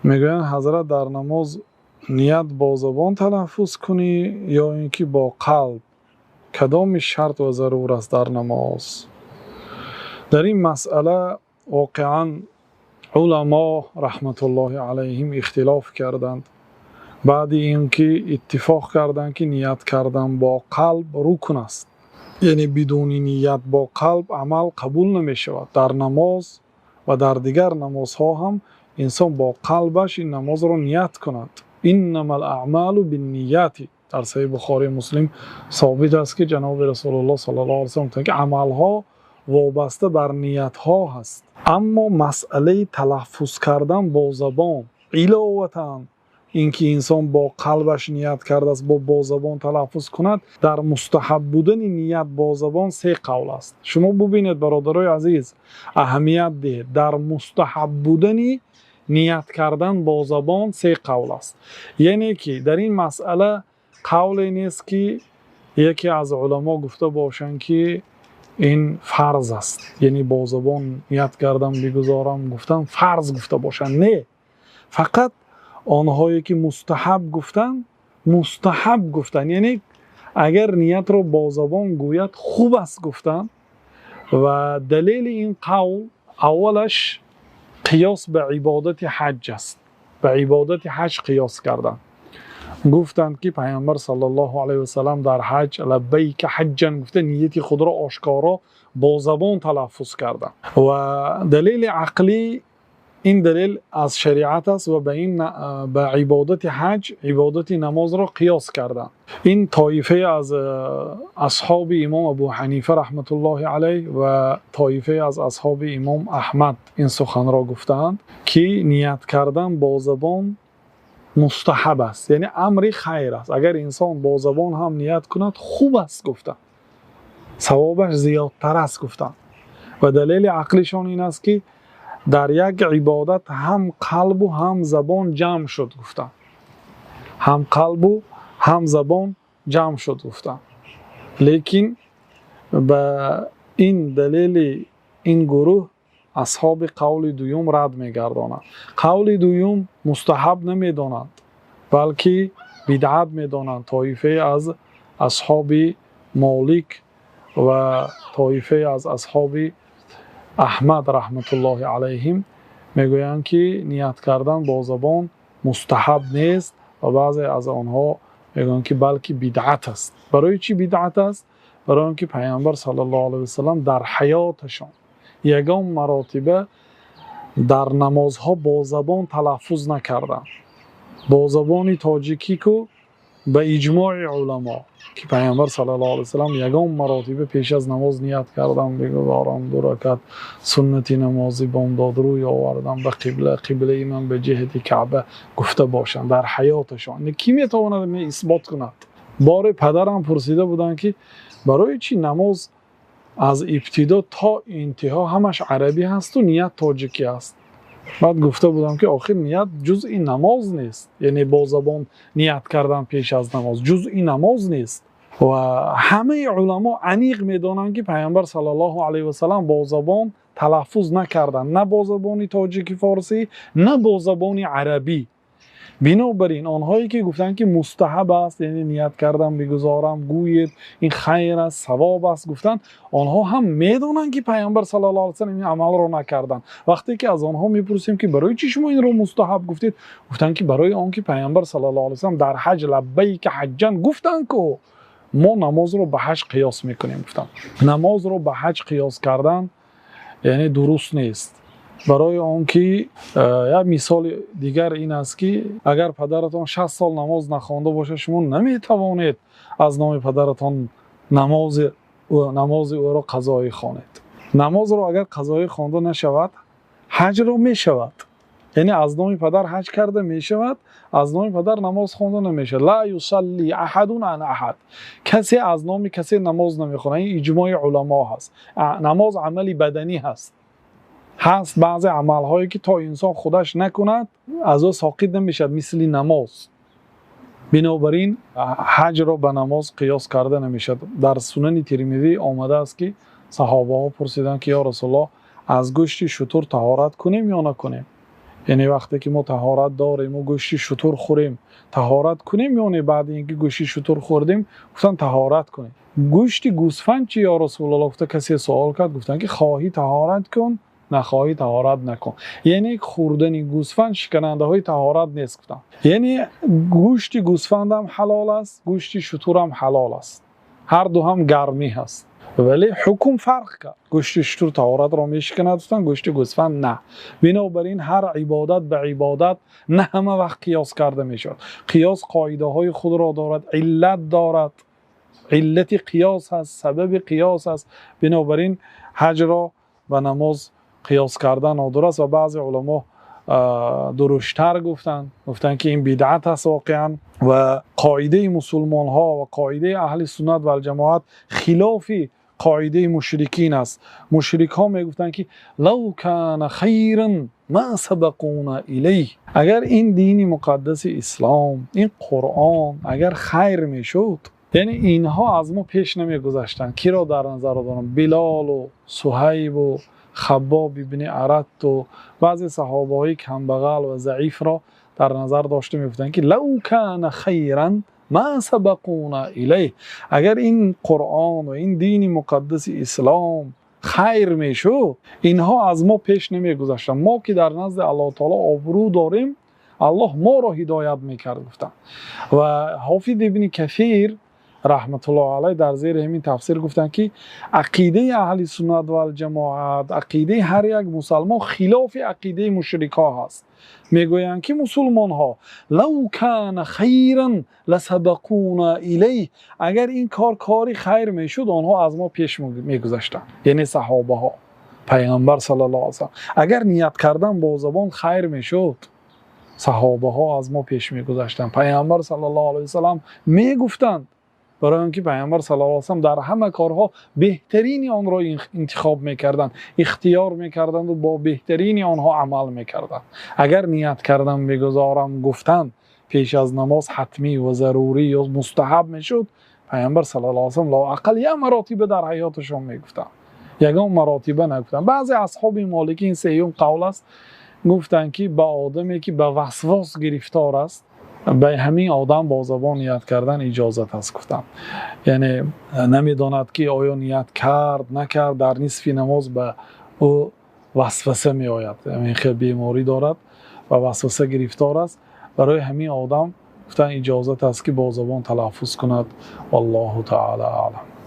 میگویند حضرت در نماز نیت با زبان تلفظ کنی یا اینکه با قلب، کدام شرط و ضرور است در نماز؟ در این مسئله واقعا علما رحمت الله علیهم اختلاف کردند. بعد اینکه اتفاق کردند که نیت کردن با قلب رکن است، یعنی بدون نیت با قلب عمل قبول نمی شود. در نماز و در دیگر نمازها هم انسان با قلبش این نماز را نیت کند. انما الاعمال بالنیات، در صحیح بخاری مسلم ثابت است که جناب رسول الله صلی الله علیه و سلم که عملها وابسته بر نیت ها هست. اما مسئله تلفظ کردن با زبان علاوه اینکه انسان با قلبش نیت کرده است با زبان تلفظ کند، در مستحب بودن نیت با زبان سه قول است. شما ببینید برادرای عزیز، اهمیت دهید، در مستحب بودن نیت کردن با زبان سه قول است. یعنی که در این مسئله قول نیست که یکی از علما گفته باشند که این فرض است، یعنی با زبان نیت کردم بگذارم گفتن فرض گفته باشند. نه، فقط آنهایی که مستحب گفتن، یعنی اگر نیت رو با زبان گوید خوب است گفتن. و دلیل این قول اولش قیاس به عبادت حج است. به عبادت حج قیاس کردن. گفتند که پیامبر صلی الله علیه و سلم در حج لبیک حجا گفته، نیت خود را آشکارا با زبان تلفظ کردن. و دلیل عقلی این دلیل از شریعت است و به عبادت حج عبادت نماز را قیاس کردن. این طایفه از اصحاب امام ابو حنیفه رحمت الله علیه و طایفه از اصحاب امام احمد این سخن را گفتند که نیت کردن با زبان مستحب است، یعنی امر خیر است. اگر انسان با زبان هم نیت کند خوب است گفتن، ثوابش زیادتر است گفتن. و دلیل عقلیشان این است که در یک عبادت هم قلب و هم زبان جمع شد گفتن. هم قلب و هم زبان جمع شد گفتن. لیکن به این دلیل این گروه اصحاب قول دویم رد می‌گردانند. قول دویم مستحب نمی‌دانند بلکه بدعت می‌دانند. طایفه از اصحاب مالک و طایفه از اصحاب احمد رحمت الله علیهم میگویند که نیت کردن با زبان مستحب نیست و بعضی از آنها میگویند که بلکه بدعت است. برای چی بدعت است؟ برای اینکه پیامبر صلی الله علیه و سلم در حیاتشان یگان مراتبه در نمازها با زبان تلفظ نکردند. با زبان تاجیکی که به اجماع علما که پیامبر صلی الله علیه و سلم یگان مراتبه پیش از نماز نیت کردم بگذارم 2 رکعت سنتی نمازی بامداد روی آوردم به قبله من به جهت کعبه گفته باشند در حیاتشان. کی میتواند اثبات کند؟ بار پدرم پرسیده بودند که برای چی نماز از ابتدا تا انتها همش عربی هست و نیت تاجیکی است؟ بعد گفته بودم که آخر نیت جزء نماز نیست، یعنی با زبان نیت کردن پیش از نماز جزء نماز نیست. و همه علما عمیق میدانند که پیامبر صلی الله علیه و سلم با زبان تلفظ نکردن، نه با زبان تاجیکی فارسی نه با زبان عربی. بنابراین آنهایی که گفتند که مستحب است، یعنی نیت کردم بگذارم گوید این خیر است ثواب است گفتند، آنها هم میدونند که پیامبر صلی الله علیه و سلم این عمل را نکردند. وقتی که از آنها میپرسیم که برای چی شما این را مستحب گفتید، گفتند که برای آنکه پیامبر صلی الله علیه و سلم در حج لبیک حجا گفتند که ما نماز رو به حج قیاس میکنیم. گفتند نماز رو به حج قیاس کردن یعنی درست نیست. برای آنکه یک مثال دیگر این است که اگر پدرتان 60 سال نماز نخوانده باشه شما نمیتوانید از نام پدرتان نماز او را قضایی خوانید. نماز را اگر قضایی خوانده نشود حج را میشود، یعنی از نام پدر حج کرده میشود، از نام پدر نماز خوانده نمیشه. لا یصلی احد عن احد، کسی از نام کسی نماز نمیخونه. این اجماع علما هست. نماز عملی بدنی هست بعضی عملهایی که تا انسان خودش نکند از او ساقط نمیشد مثل نماز. بنابراین حج را به نماز قیاس کرده نمیشد. در سنن ترمذی آمده است که صحابه ها پرسیدند که یا رسول الله از گوشت شتر طهارت کنیم یا نکنیم؟ یعنی وقتی که ما طهارت داریم و گوشت شتر خوریم طهارت کنیم، یعنی بعد اینکه گوشت شتر خوردیم گفتن طهارت کنیم. گوشت گوسفند چی یا رسول الله؟ گفته کسی سوال کرد گفتن که خواهی طهارت کن، نخواهی طهارت نکن. یعنی خوردن گوسفند شکننده های طهارت نیست گفتن. یعنی گوشت گوسفند هم حلال است، گوشت شتر هم حلال است، هر دو هم گرمی هست، ولی حکم فرق کرد. گوشت شتر طهارت را میشکند گفتن، گوشت گوسفند نه. بنابراین هر عبادت به عبادت نه همه وقت قیاس کرده میشود. قیاس قاعده های خود را دارد، علت دارد، علت قیاس هست، سبب قیاس هست. بنابراین حج را به نماز قیاس کردن نادرست و بعضی علما درشتر گفتن که این بدعت است واقعا و قاعده مسلمان ها و قاعده اهل سنت و الجماعت خلاف قاعده مشرکین است. مشرک ها میگفتن که لو کان خیرا ما سبقونا الیه، اگر این دین مقدس اسلام، این قرآن اگر خیر میشد، یعنی اینها از ما پیش نمیگذشتن. کی را در نظر دارم؟ بلال و صهیب و خباب ابن ارت و بعضی صحابه های کمبغل و ضعیف را در نظر داشته میگفتن که لو کان خیرا ما سبقونا الیه، اگر این قرآن و این دین مقدس اسلام خیر میشد اینها از ما پیش نمیگذشتن. ما که در نزد الله تعالی آبرو داریم، الله ما را هدایت میکرد گفتن. و حافظ ابن کثیر رحمت الله علیه در زیر همین تفسیر گفتن که عقیده اهل سنت و الجماعت، عقیده هر یک مسلمان خلاف عقیده مشرکا هست. میگویند که مسلمان ها لو کان خیرا لسبقونا الیه، اگر این کاری خیر میشد آنها از ما پیش میگذشتن. یعنی صحابه ها، پیامبر صلی الله علیه و سلم اگر نیت کردن با زبان خیر میشد صحابه ها از ما پیش میگذشتن. پیامبر صلی الله علیه و سلم میگفتند، برای اینکه پیامبر صلی الله علیه و سلم در همه کارها بهترین آن را انتخاب میکردند، اختیار میکردند و با بهترین آنها عمل میکردند. اگر نیت کردم بگذارم گفتن پیش از نماز حتمی و ضروری یا مستحب میشد، پیامبر صلی الله علیه و سلم لااقل یک مراتبه در حیاتشون میگفتن، یگان مراتبه نگفتن. بعضی اصحاب مالکی این سیوم قول است، گفتن که به آدمی که به وسواس گرفتار است، به همین آدم با زبان نیت کردن اجازت هست گفتم. یعنی نمیداند که آیا نیت کرد نکرد، در نصف نماز به او وسوسه می آید، همین خیلی بیماری دارد و وسوسه گرفتار است، برای همین آدم گفتن اجازت هست که با زبان تلفظ کند. والله تعالی اعلم.